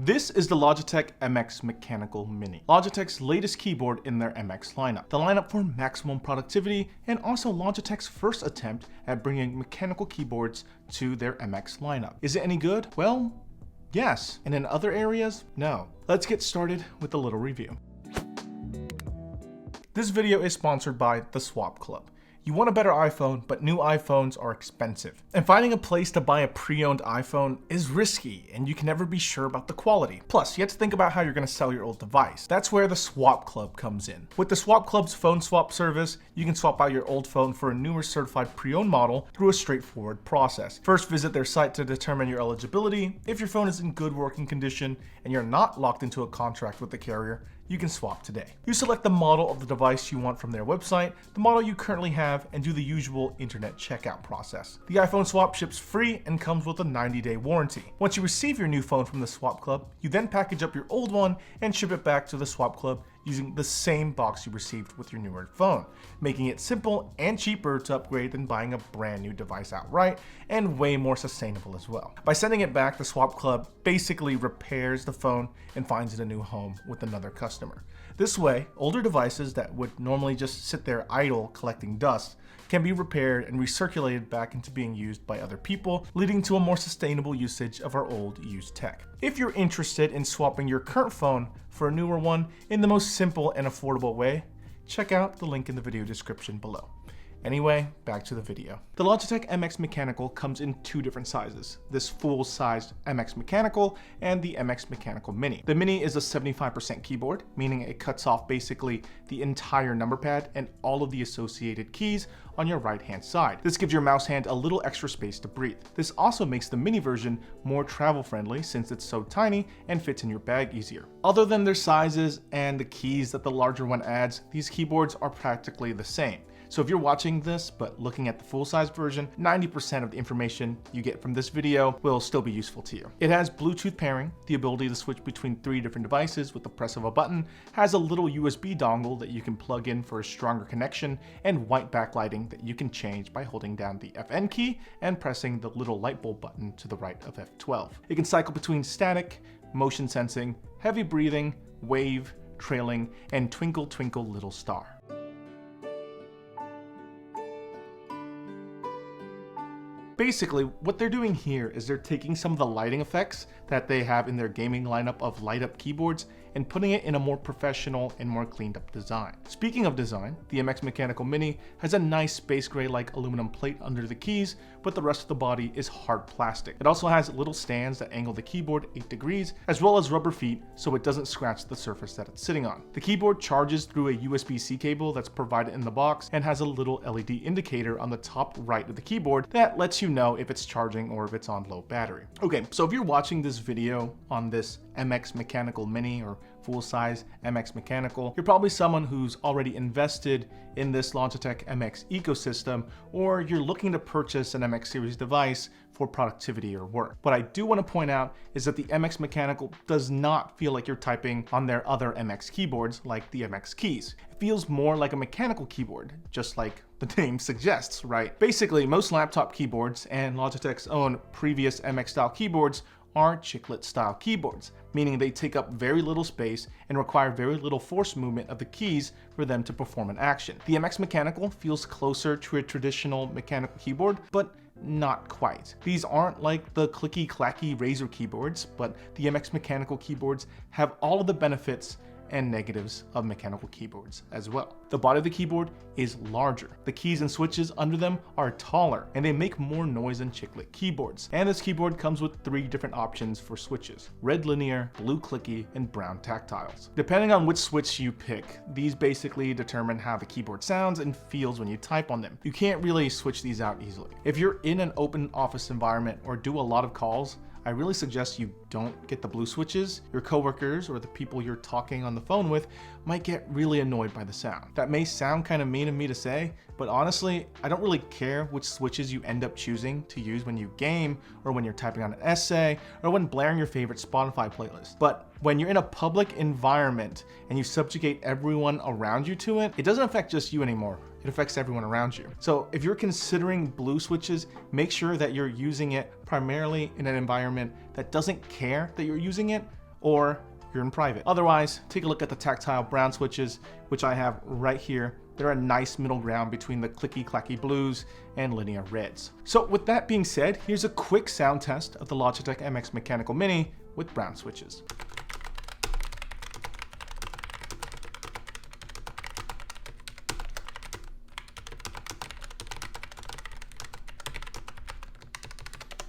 This is the Logitech MX Mechanical Mini, Logitech's latest keyboard in their MX lineup. The lineup for maximum productivity and also Logitech's first attempt at bringing mechanical keyboards to their MX lineup. Is it any good? Well, yes. And in other areas, no. Let's get started with a little review. This video is sponsored by the Swap Club. You want a better iPhone, but new iPhones are expensive. And finding a place to buy a pre-owned iPhone is risky, and you can never be sure about the quality. Plus, you have to think about how you're going to sell your old device. That's where the Swap Club comes in. With the Swap Club's phone swap service, you can swap out your old phone for a newer certified pre-owned model through a straightforward process. First, visit their site to determine your eligibility. If your phone is in good working condition and you're not locked into a contract with the carrier, you can swap today. You select the model of the device you want from their website, the model you currently have, and do the usual internet checkout process. The iPhone swap ships free and comes with a 90-day warranty. Once you receive your new phone from the Swap Club, you then package up your old one and ship it back to the Swap Club using the same box you received with your newer phone, making it simple and cheaper to upgrade than buying a brand new device outright, and way more sustainable as well. By sending it back, the Swap Club basically repairs the phone and finds it a new home with another customer. This way, older devices that would normally just sit there idle collecting dust can be repaired and recirculated back into being used by other people, leading to a more sustainable usage of our old used tech. If you're interested in swapping your current phone for a newer one in the most simple and affordable way, check out the link in the video description below. Anyway, back to the video. The Logitech MX Mechanical comes in two different sizes, this full-sized MX Mechanical and the MX Mechanical Mini. The Mini is a 75% keyboard, meaning it cuts off basically the entire number pad and all of the associated keys on your right-hand side. This gives your mouse hand a little extra space to breathe. This also makes the Mini version more travel-friendly since it's so tiny and fits in your bag easier. Other than their sizes and the keys that the larger one adds, these keyboards are practically the same. So if you're watching this but looking at the full-size version, 90% of the information you get from this video will still be useful to you. It has Bluetooth pairing, the ability to switch between 3 different devices with the press of a button, has a little USB dongle that you can plug in for a stronger connection, and white backlighting that you can change by holding down the FN key and pressing the little light bulb button to the right of F12. It can cycle between static, motion sensing, heavy breathing, wave, trailing, and twinkle twinkle little star. Basically, what they're doing here is they're taking some of the lighting effects that they have in their gaming lineup of light-up keyboards and putting it in a more professional and more cleaned-up design. Speaking of design, the MX Mechanical Mini has a nice space gray-like aluminum plate under the keys, but the rest of the body is hard plastic. It also has little stands that angle the keyboard 8 degrees, as well as rubber feet so it doesn't scratch the surface that it's sitting on. The keyboard charges through a USB-C cable that's provided in the box and has a little LED indicator on the top right of the keyboard that lets you know if it's charging or if it's on low battery. Okay, so if you're watching this video on this MX Mechanical Mini or full-size MX Mechanical, you're probably someone who's already invested in this Logitech MX ecosystem, or you're looking to purchase an MX series device for productivity or work. What I do want to point out is that the MX Mechanical does not feel like you're typing on their other MX keyboards like the MX keys. It feels more like a mechanical keyboard, just like the name suggests, right? Basically, most laptop keyboards and Logitech's own previous MX style keyboards are chiclet style keyboards, meaning they take up very little space and require very little force movement of the keys for them to perform an action. The MX Mechanical feels closer to a traditional mechanical keyboard, but not quite. These aren't like the clicky clacky Razer keyboards, but the MX Mechanical keyboards have all of the benefits and negatives of mechanical keyboards as well. The body of the keyboard is larger. The keys and switches under them are taller, and they make more noise than chiclet keyboards. And this keyboard comes with 3 different options for switches: red linear, blue clicky, and brown tactiles. Depending on which switch you pick, these basically determine how the keyboard sounds and feels when you type on them. You can't really switch these out easily. If you're in an open office environment or do a lot of calls, I really suggest you don't get the blue switches. Your coworkers or the people you're talking on the phone with might get really annoyed by the sound. That may sound kind of mean of me to say, but honestly, I don't really care which switches you end up choosing to use when you game, or when you're typing on an essay, or when blaring your favorite Spotify playlist. But when you're in a public environment and you subjugate everyone around you to it, it doesn't affect just you anymore. It affects everyone around you. So if you're considering blue switches, make sure that you're using it primarily in an environment that doesn't care that you're using it. or you're in private. Otherwise, take a look at the tactile brown switches, which I have right here. They're a nice middle ground between the clicky clacky blues and linear reds. So with that being said, here's a quick sound test of the Logitech MX Mechanical Mini with brown switches.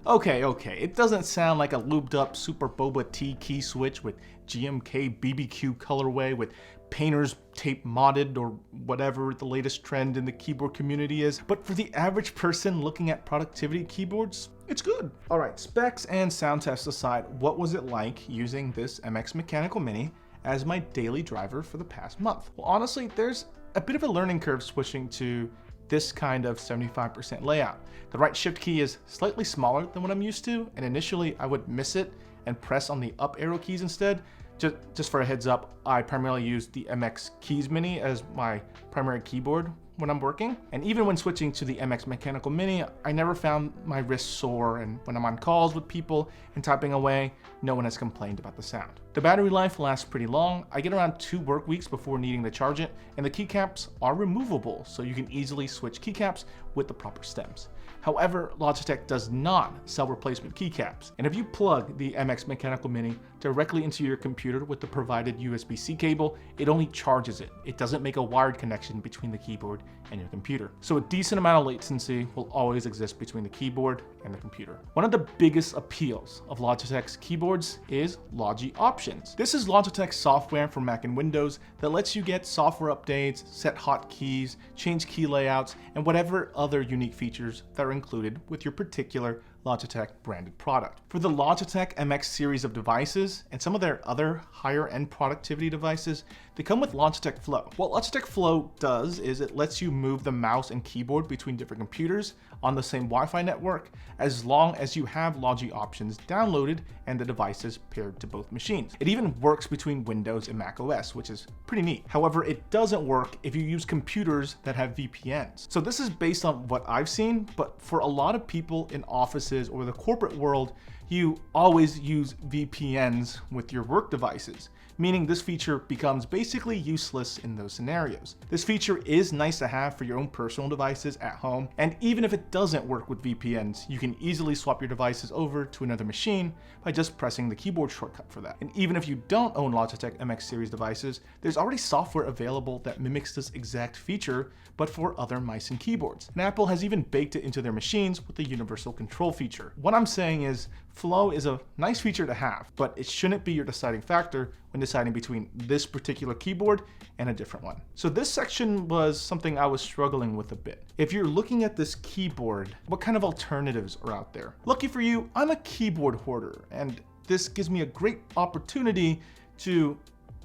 Okay, it doesn't sound like a lubed up Super Boba T key switch with GMK BBQ colorway with painter's tape modded or whatever the latest trend in the keyboard community is, but for the average person looking at productivity keyboards, it's good. All right, specs and sound tests aside, what was it like using this MX Mechanical Mini as my daily driver for the past month? Well, honestly, there's a bit of a learning curve switching to this kind of 75% layout. The right shift key is slightly smaller than what I'm used to, and initially I would miss it and press on the up arrow keys instead. Just for a heads up, I primarily use the MX Keys Mini as my primary keyboard when I'm working. And even when switching to the MX Mechanical Mini, I never found my wrists sore, and when I'm on calls with people and typing away, no one has complained about the sound. The battery life lasts pretty long. I get around 2 work weeks before needing to charge it, and the keycaps are removable, so you can easily switch keycaps with the proper stems. However, Logitech does not sell replacement keycaps, and if you plug the MX Mechanical Mini directly into your computer with the provided USB-C cable, it only charges it. It doesn't make a wired connection between the keyboard and your computer. So a decent amount of latency will always exist between the keyboard and the computer. One of the biggest appeals of Logitech's keyboards is Logi Options. This is Logitech's software for Mac and Windows that lets you get software updates, set hotkeys, change key layouts, and whatever other unique features that are included with your particular Logitech branded product. For the Logitech MX series of devices and some of their other higher end productivity devices, they come with Logitech Flow. What Logitech Flow does is it lets you move the mouse and keyboard between different computers on the same Wi-Fi network as long as you have Logi Options downloaded and the devices paired to both machines. It even works between Windows and Mac OS, which is pretty neat. However, it doesn't work if you use computers that have VPNs. So this is based on what I've seen, but for a lot of people in offices or the corporate world, you always use VPNs with your work devices, meaning this feature becomes basically useless in those scenarios. This feature is nice to have for your own personal devices at home, and even if it doesn't work with VPNs, you can easily swap your devices over to another machine by just pressing the keyboard shortcut for that. And even if you don't own Logitech MX series devices, there's already software available that mimics this exact feature, but for other mice and keyboards. And Apple has even baked it into their machines with the universal control feature. What I'm saying is, Flow is a nice feature to have, but it shouldn't be your deciding factor when deciding between this particular keyboard and a different one. So this section was something I was struggling with a bit. If you're looking at this keyboard, what kind of alternatives are out there? Lucky for you, I'm a keyboard hoarder, and this gives me a great opportunity to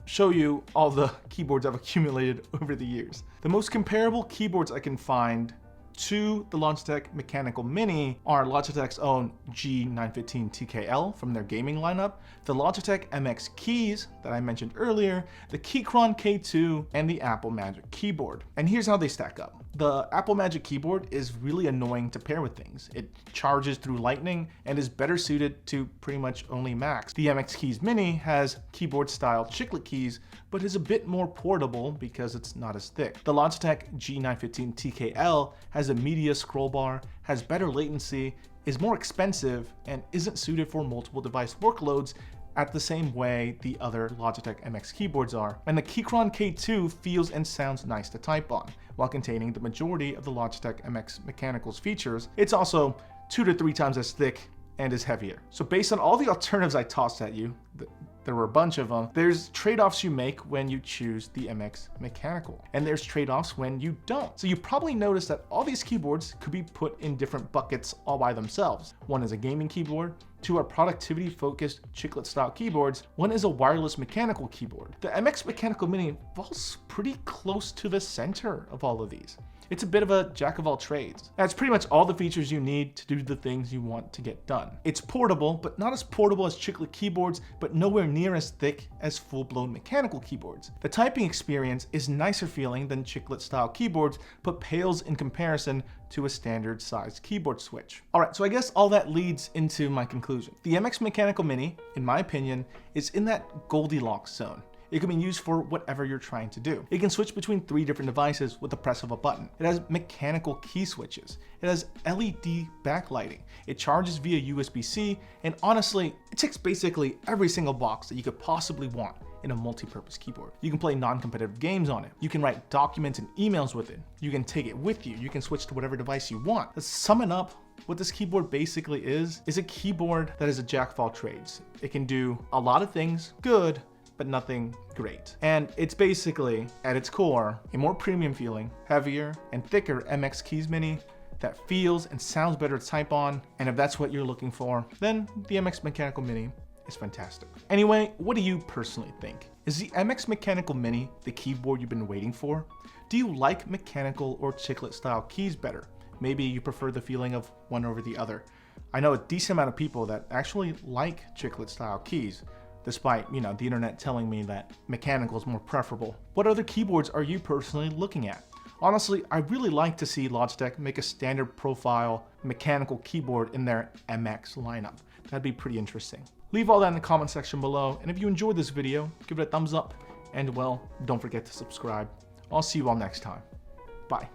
show you all the keyboards I've accumulated over the years. The most comparable keyboards I can find to the Logitech Mechanical Mini are Logitech's own G915 TKL from their gaming lineup, the Logitech MX keys that I mentioned earlier, the Keychron K2, and the Apple Magic Keyboard. And here's how they stack up. The Apple Magic Keyboard is really annoying to pair with things. It charges through Lightning and is better suited to pretty much only Macs. The MX Keys Mini has keyboard-style chiclet keys, but is a bit more portable because it's not as thick. The Logitech G915 TKL has a media scroll bar, has better latency, is more expensive, and isn't suited for multiple device workloads at the same way the other Logitech MX keyboards are. And the Keychron K2 feels and sounds nice to type on, while containing the majority of the Logitech MX Mechanical's features. It's also 2 to 3 times as thick and is heavier. So based on all the alternatives I tossed at you, there were a bunch of them, there's trade-offs you make when you choose the MX Mechanical, and there's trade-offs when you don't. So you probably noticed that all these keyboards could be put in different buckets all by themselves. One is a gaming keyboard, 2 are productivity-focused chiclet-style keyboards, 1 is a wireless mechanical keyboard. The MX Mechanical Mini falls pretty close to the center of all of these. It's a bit of a jack of all trades. That's pretty much all the features you need to do the things you want to get done. It's portable, but not as portable as chiclet keyboards, but nowhere near as thick as full-blown mechanical keyboards. The typing experience is nicer feeling than chiclet-style keyboards, but pales in comparison to a standard sized keyboard switch. Alright, so I guess all that leads into my conclusion. The MX Mechanical Mini, in my opinion, is in that Goldilocks zone. It can be used for whatever you're trying to do. It can switch between 3 different devices with the press of a button. It has mechanical key switches. It has LED backlighting. It charges via USB-C, and honestly, it ticks basically every single box that you could possibly want in a multi-purpose keyboard. You can play non-competitive games on it. You can write documents and emails with it. You can take it with you. You can switch to whatever device you want. To sum it up, what this keyboard basically is a keyboard that is a jack of all trades. It can do a lot of things good, but nothing great. And it's basically, at its core, a more premium feeling, heavier and thicker MX Keys Mini that feels and sounds better to type on. And if that's what you're looking for, then the MX Mechanical Mini is fantastic. Anyway, what do you personally think? Is the MX Mechanical Mini the keyboard you've been waiting for? Do you like mechanical or chiclet style keys better? Maybe you prefer the feeling of one over the other. I know a decent amount of people that actually like chiclet style keys, despite, the internet telling me that mechanical is more preferable. What other keyboards are you personally looking at? Honestly, I really like to see Logitech make a standard profile mechanical keyboard in their MX lineup. That'd be pretty interesting. Leave all that in the comment section below, and if you enjoyed this video, give it a thumbs up, and well, don't forget to subscribe. I'll see you all next time. Bye.